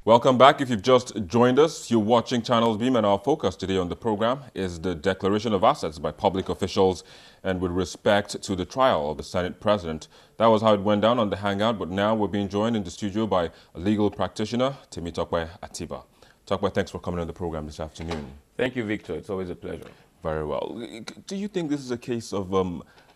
Welcome back. If you've just joined us, you're watching Channels Beam, and our focus today on the program is the declaration of assets by public officials and with respect to the trial of the Senate President. That was how it went down on the Hangout, but now we're being joined in the studio by a legal practitioner, Temitope Atiba. Tokwe, thanks for coming on the program this afternoon. Thank you, Victor. It's always a pleasure. Very well. Do you think this is a case of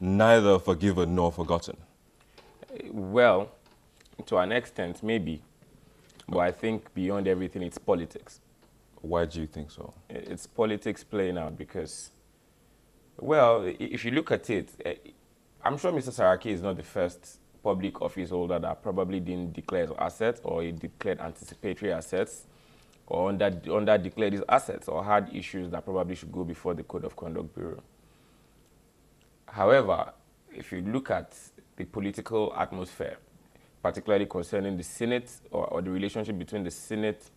neither forgiven nor forgotten? Well, to an extent, maybe. But I think beyond everything, it's politics. Why do you think so? It's politics playing out because, well, if you look at it, I'm sure Mr. Saraki is not the first public office holder that probably didn't declare assets or he declared anticipatory assets or under-declared his assets or had issues that probably should go before the Code of Conduct Bureau. However, if you look at the political atmosphere, particularly concerning the Senate or the relationship between the Senate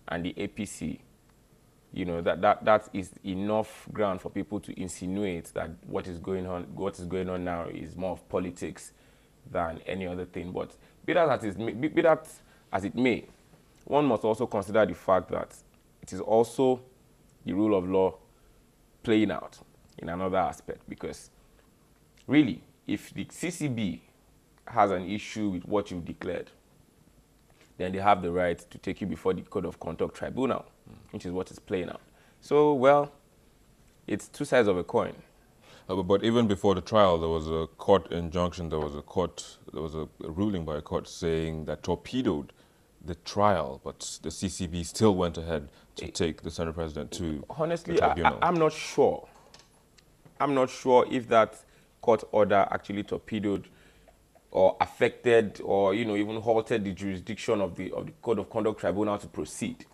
and the APC, you know, that is enough ground for people to insinuate that what is going on now is more of politics than any other thing. But be that as it may, one must also consider the fact that it is also the rule of law playing out in another aspect, because really, if the CCB has an issue with what you've declared, then they have the right to take you before the Code of Conduct Tribunal, which is what is playing out. So, well, it's two sides of a coin. But even before the trial, there was a court injunction, there was a ruling by a court saying that torpedoed the trial, but the CCB still went ahead to take the Senate President to honestly, the tribunal. I'm not sure. I'm not sure if that court order actually torpedoed or affected or, you know, even halted the jurisdiction of the Code of Conduct Tribunal to proceed.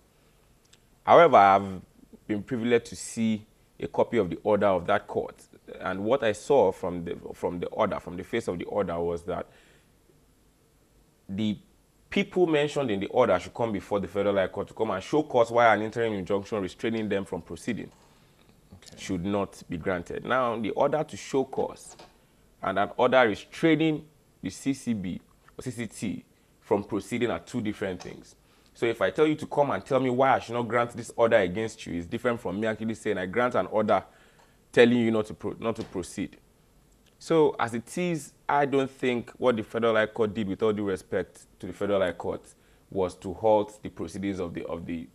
However, I've been privileged to see a copy of the order of that court. And what I saw from the order, from the face of the order, was that the people mentioned in the order should come before the Federal High Court to come and show cause why an interim injunction restraining them from proceeding should not be granted. Now, the order to show cause and an order restraining the CCB or CCT from proceeding are two different things. So if I tell you to come and tell me why I should not grant this order against you, it's different from me actually saying I grant an order telling you not to proceed. So as it is, I don't think what the Federal High Court did, with all due respect to the Federal High Court, was to halt the proceedings of the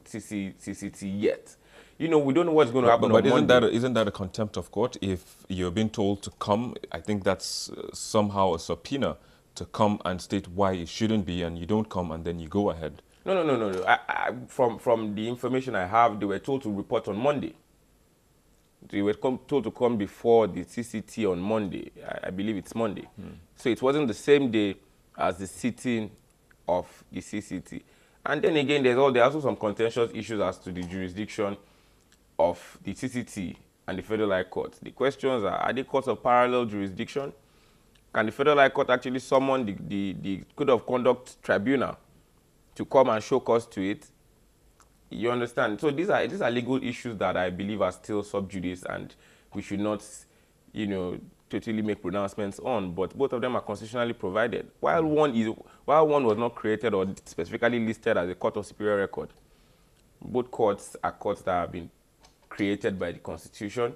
CCT yet. You know, we don't know what's going to happen on Monday. But isn't that a contempt of court? If you're being told to come, I think that's somehow a subpoena to come and state why it shouldn't be, and you don't come and then you go ahead. No. From the information I have, they were told to report on Monday. They were told to come before the CCT on Monday. I believe it's Monday. So it wasn't the same day as the sitting of the CCT. And then again, there are also some contentious issues as to the jurisdiction of the CCT and the Federal High Court. The questions are they courts of parallel jurisdiction? Can the Federal High Court actually summon the Code of Conduct Tribunal to come and show cause to it? You understand? So these are legal issues that I believe are still sub judice, and we should not, you know, totally make pronouncements on. But both of them are constitutionally provided. While one was not created or specifically listed as a court of superior record, both courts are courts that have been created by the Constitution.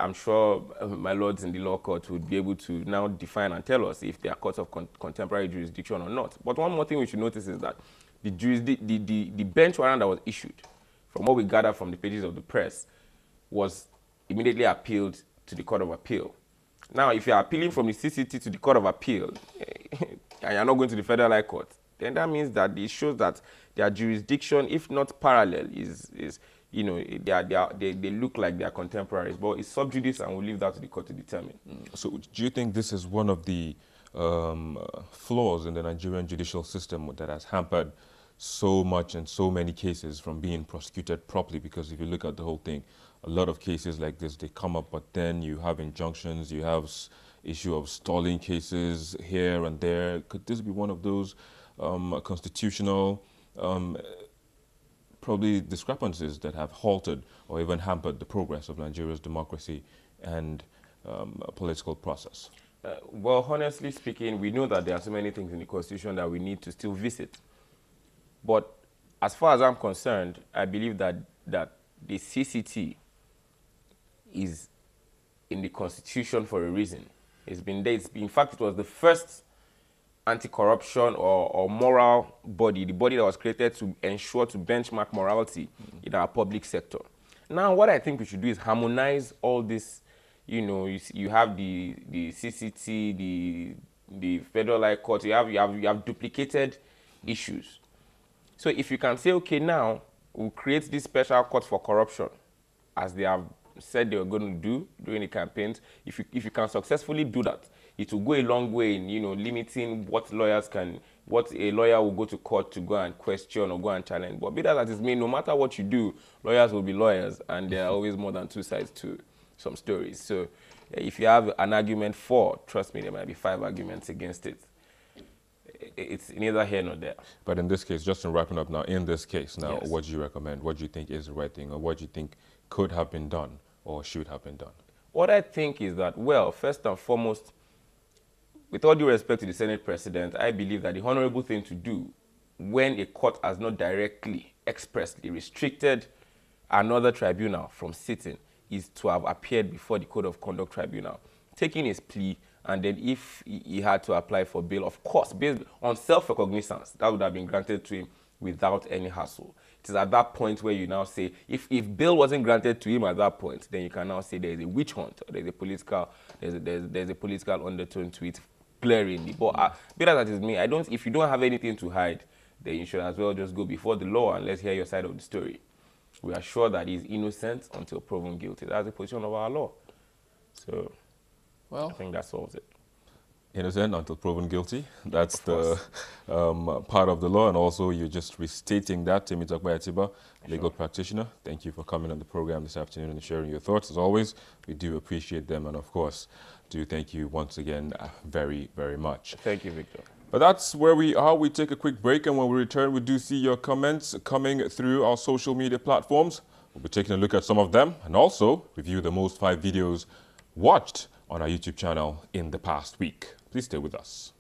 I'm sure my lords in the law court would be able to now define and tell us if they are courts of contemporary jurisdiction or not. But one more thing we should notice is that the bench warrant that was issued, from what we gather from the pages of the press, was immediately appealed to the Court of Appeal. Now, if you're appealing from the CCT to the Court of Appeal, and you're not going to the Federal High Court, then that means that it shows that their jurisdiction, if not parallel, is you know, they look like they are contemporaries, but it's sub judice, and we'll leave that to the court to determine. So do you think this is one of the flaws in the Nigerian judicial system that has hampered so much and so many cases from being prosecuted properly? Because if you look at the whole thing, a lot of cases like this, they come up, but then you have injunctions, you have issue of stalling cases here and there. Could this be one of those constitutional probably discrepancies that have halted or even hampered the progress of Nigeria's democracy and political process? Well, honestly speaking, we know that there are so many things in the Constitution that we need to still visit. But as far as I'm concerned, I believe that the CCT is in the Constitution for a reason. It's been there. In fact, it was the first anti-corruption or moral body, the body that was created to ensure to benchmark morality in our public sector. Now, what I think we should do is harmonize all this. You know, you have the CCT, the Federal High Court. You have duplicated issues. So if you can say, okay, now we'll create this special court for corruption, as they have said they were going to do during the campaigns, if you can successfully do that, it will go a long way in, you know, limiting what a lawyer will go to court to go and question or go and challenge. But be that as it may, no matter what you do, lawyers will be lawyers, and there are always more than two sides to some stories. So if you have an argument for, trust me, there might be 5 arguments against it. It's neither here nor there. But in this case, just in wrapping up now, in this case now, Yes. what do you recommend? What do you think is the right thing, or what do you think could have been done or should have been done? What I think is that, well, first and foremost, with all due respect to the Senate President, I believe that the honorable thing to do when a court has not directly, expressly restricted another tribunal from sitting is to have appeared before the Code of Conduct Tribunal, taking his plea, and then if he had to apply for bail, of course, based on self-recognizance, that would have been granted to him without any hassle. It is at that point where you now say, if bail wasn't granted to him at that point, then you can now say there is a witch hunt, or there's a political undertone to it glaringly. But better that is me. If you don't have anything to hide, then you should as well just go before the law and let's hear your side of the story. We are sure that he's innocent until proven guilty. That's the position of our law. So, well, I think that solves it. Innocent until proven guilty. That's the part of the law, and also you're just restating that. Temi Atiba, legal practitioner, thank you for coming on the program this afternoon and sharing your thoughts. As always, we do appreciate them, and of course, do thank you once again very, very much. Thank you, Victor. But that's where we are. We take a quick break, and when we return, we do see your comments coming through our social media platforms. We'll be taking a look at some of them, and also review the most 5 videos watched on our YouTube channel in the past week. Please stay with us.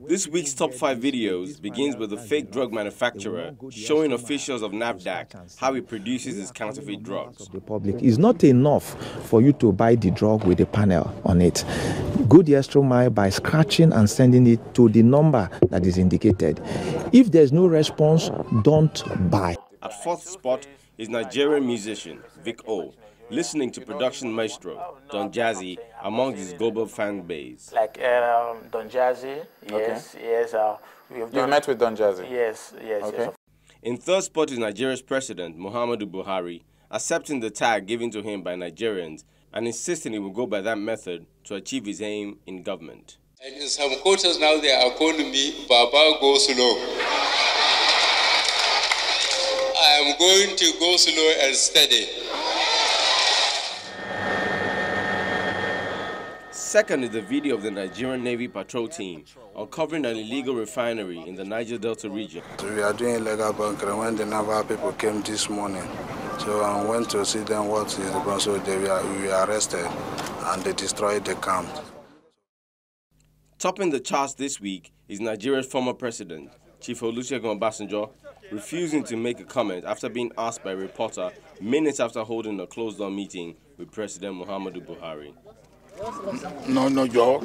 This week's top 5 videos begins with a fake drug manufacturer showing officials of NAFDAC how he produces his counterfeit drugs. The public is not enough for you to buy the drug with a panel on it. Go the extra mile by scratching and sending it to the number that is indicated. If there's no response, don't buy. At 4th spot is Nigerian musician Vic O, listening to production maestro Don Jazzy among his global fan base. Like Don Jazzy, yes, okay. Yes. You've met with Don Jazzy? Yes, yes, okay. Yes. In 3rd spot is Nigeria's president, Muhammadu Buhari, accepting the tag given to him by Nigerians and insisting he will go by that method to achieve his aim in government. And in some quarters now they are calling me Baba Go Slow. I am going to go slow and steady. 2nd is the video of the Nigerian Navy patrol team uncovering an illegal refinery in the Niger Delta region. So we are doing illegal bunkering when the naval people came this morning. So I went to see them what is the problem. So we were arrested and they destroyed the camp. Topping the charts this week is Nigeria's former president, Chief Olusegun Obasanjo, refusing to make a comment after being asked by a reporter minutes after holding a closed-door meeting with President Muhammadu Buhari. No joke.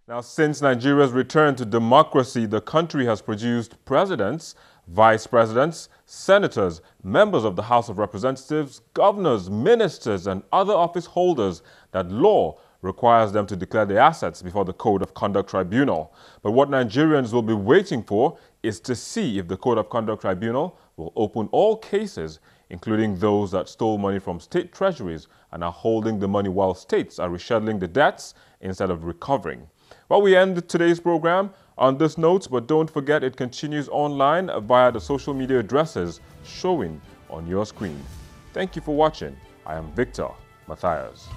Now, since Nigeria's return to democracy, the country has produced presidents, vice presidents, senators, members of the House of Representatives, governors, ministers, and other office holders that law requires them to declare their assets before the Code of Conduct Tribunal. But what Nigerians will be waiting for is to see if the Code of Conduct Tribunal will open all cases, including those that stole money from state treasuries and are holding the money while states are rescheduling the debts instead of recovering. Well, we end today's program on this note, but don't forget it continues online via the social media addresses showing on your screen. Thank you for watching. I am Victor Matthias.